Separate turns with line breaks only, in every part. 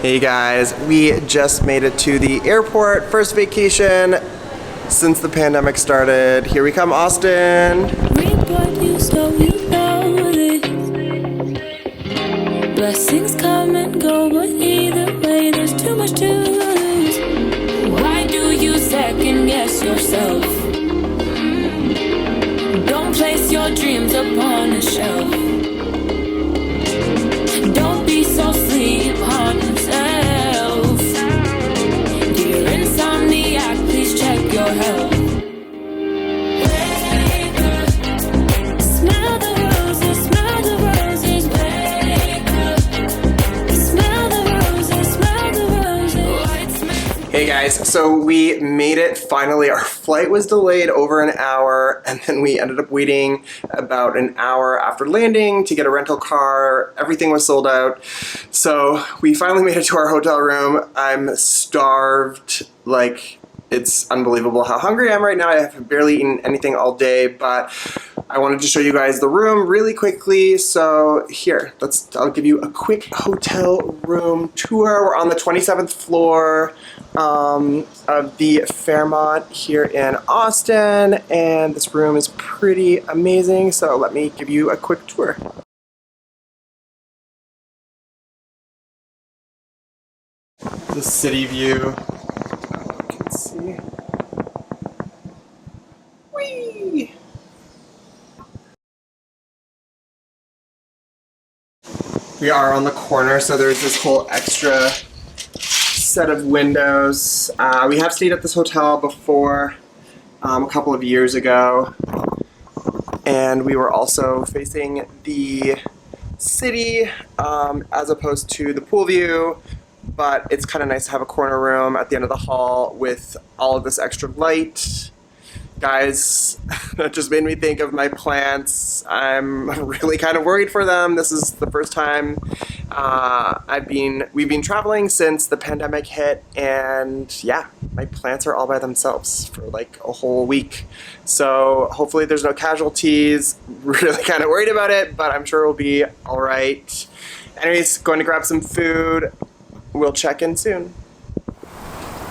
Hey guys, we just made it to the airport. First vacation since the pandemic started. Here we come, Austin.
Read what you sow, you know this. Blessings come and go, but either way, there's too much to lose. Why do you second guess yourself? Don't place your dreams upon a shelf. Don't be so sleep on yourself. Dear insomniac, please check your health. Wake up, smell the roses, smell the roses. Wake up, smell the roses, smell the roses. White smell.
Hey guys, so we made it finally. Our flight was delayed over an hour, and then we ended up waiting about an hour after landing to get a rental car. Everything was sold out. So we finally made it to our hotel room. I'm starved. Like, it's unbelievable how hungry I am right now. I have barely eaten anything all day, but I wanted to show you guys the room really quickly. So here, I'll give you a quick hotel room tour. We're on the 27th floor of the Fairmont here in Austin, and this room is pretty amazing. So let me give you a quick tour. The city view. You can see. Whee! We are on the corner, so there's this whole extra set of windows. We have stayed at this hotel before a couple of years ago, and we were also facing the city as opposed to the pool view, but it's kind of nice to have a corner room at the end of the hall with all of this extra light. Guys, that just made me think of my plants. I'm really kind of worried for them. This is the first time we've been traveling since the pandemic hit, and yeah, my plants are all by themselves for like a whole week. So hopefully there's no casualties. Really kind of worried about it, but I'm sure it'll be all right. Anyways, going to grab some food. We'll check in soon.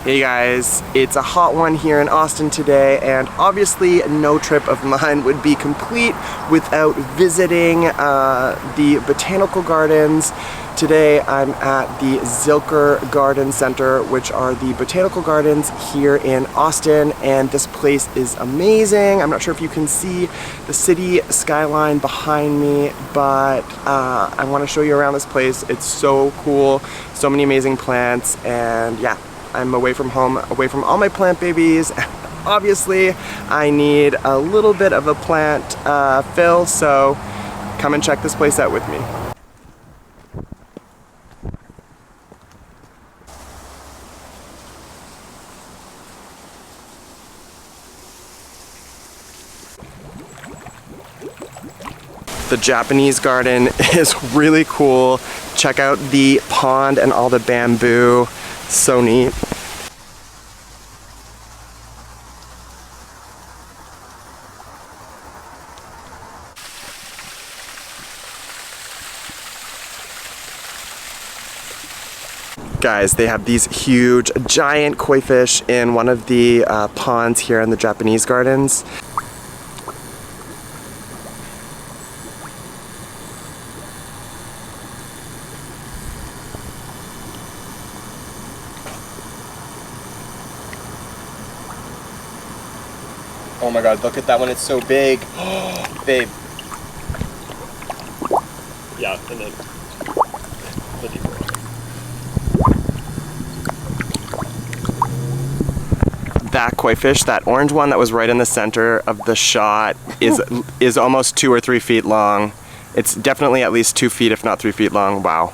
Hey guys, it's a hot one here in Austin today, and obviously no trip of mine would be complete without visiting the Botanical Gardens. Today I'm at the Zilker Garden Center, which are the botanical gardens here in Austin, and this place is amazing. I'm not sure if you can see the city skyline behind me, but I want to show you around this place. It's so cool, so many amazing plants, and yeah, I'm away from home, away from all my plant babies. Obviously, I need a little bit of a plant fill, so come and check this place out with me. The Japanese garden is really cool. Check out the pond and all the bamboo. So neat. Guys, they have these huge, giant koi fish in one of the ponds here in the Japanese gardens. Oh my god, look at that one, it's so big. Babe.
Yeah, and then the deeper one.
That koi fish, that orange one that was right in the center of the shot, is almost 2 or 3 feet long. It's definitely at least 2 feet, if not 3 feet long. Wow.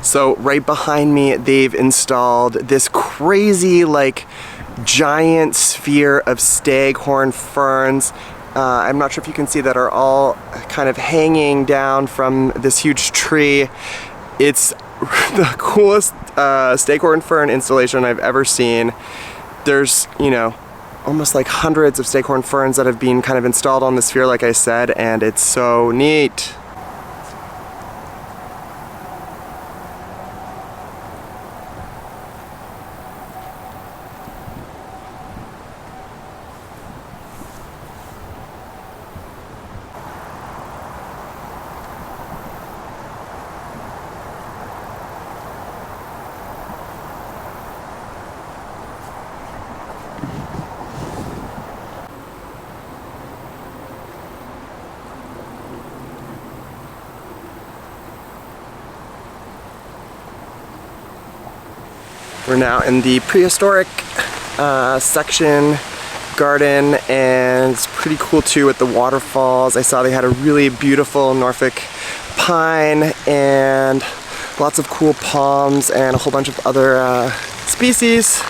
So right behind me, they've installed this crazy like giant sphere of staghorn ferns. I'm not sure if you can see that, are all kind of hanging down from this huge tree. It's the coolest staghorn fern installation I've ever seen. There's, you know, almost like hundreds of staghorn ferns that have been kind of installed on the sphere, like I said, and it's so neat. We're now in the prehistoric section garden, and it's pretty cool too with the waterfalls. I saw they had a really beautiful Norfolk pine and lots of cool palms and a whole bunch of other species.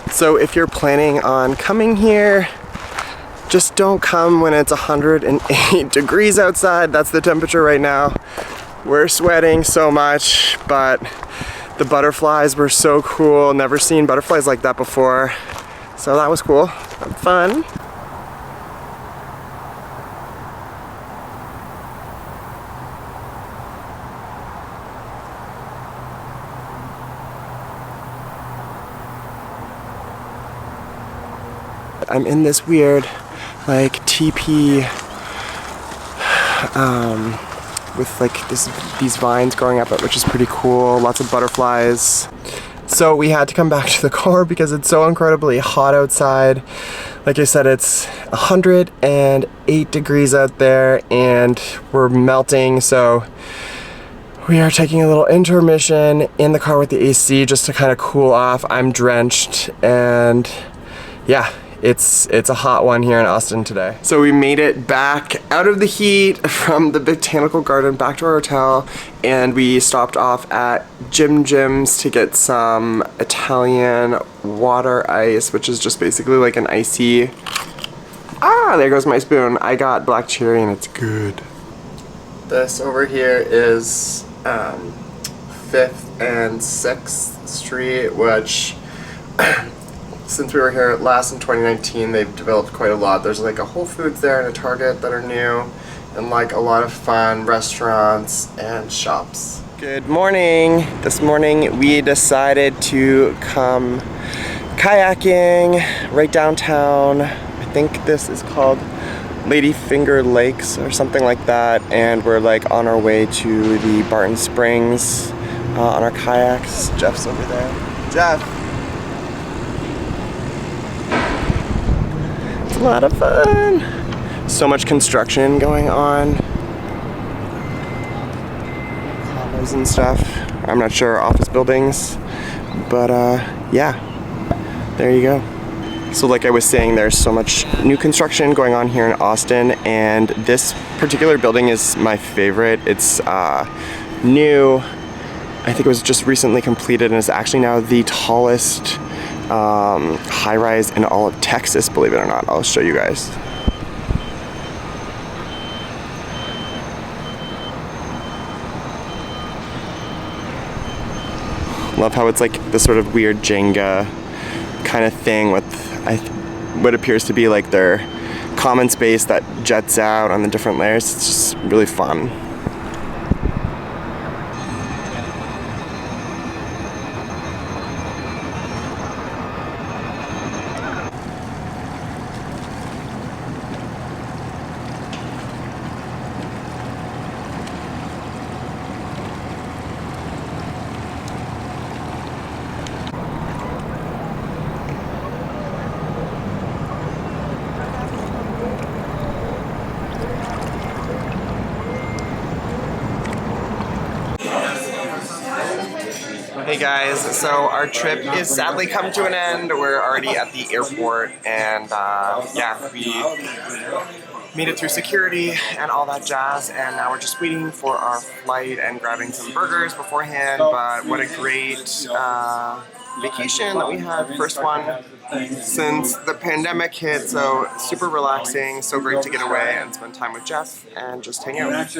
So if you're planning on coming here, just don't come when it's 108 degrees outside. That's the temperature right now. We're sweating so much, but the butterflies were so cool. Never seen butterflies like that before. So that was cool, fun. I'm in this weird like teepee with like these vines growing up, which is pretty cool. Lots of butterflies. So we had to come back to the car because it's so incredibly hot outside. Like I said, it's 108 degrees out there and we're melting, so we are taking a little intermission in the car with the AC just to kind of cool off. I'm drenched, and yeah, it's a hot one here in Austin today. So we made it back out of the heat from the Botanical Garden back to our hotel, and we stopped off at Jim's to get some Italian water ice, which is just basically like an icy... Ah, there goes my spoon. I got black cherry and it's good. This over here is 5th and 6th Street, which since we were here last in 2019, they've developed quite a lot. There's like a Whole Foods there and a Target that are new, and like a lot of fun restaurants and shops. Good morning. This morning we decided to come kayaking right downtown. I think this is called Ladyfinger Lakes or something like that, and we're like on our way to the Barton Springs on our kayaks. Jeff's over there. Jeff! A lot of fun. So much construction going on. Condos and stuff. I'm not sure, office buildings. But yeah, there you go. So like I was saying, there's so much new construction going on here in Austin, and this particular building is my favorite. It's new. I think it was just recently completed and is actually now the tallest high-rise in all of Texas, believe it or not. I'll show you guys. Love how it's like this sort of weird Jenga kind of thing with what appears to be like their common space that jets out on the different layers. It's just really fun. Hey guys, so our trip is sadly come to an end. We're already at the airport, and yeah, we made it through security and all that jazz, and now we're just waiting for our flight and grabbing some burgers beforehand. But what a great vacation that we had, first one since the pandemic hit, so super relaxing, so great to get away and spend time with Jeff and just hang out.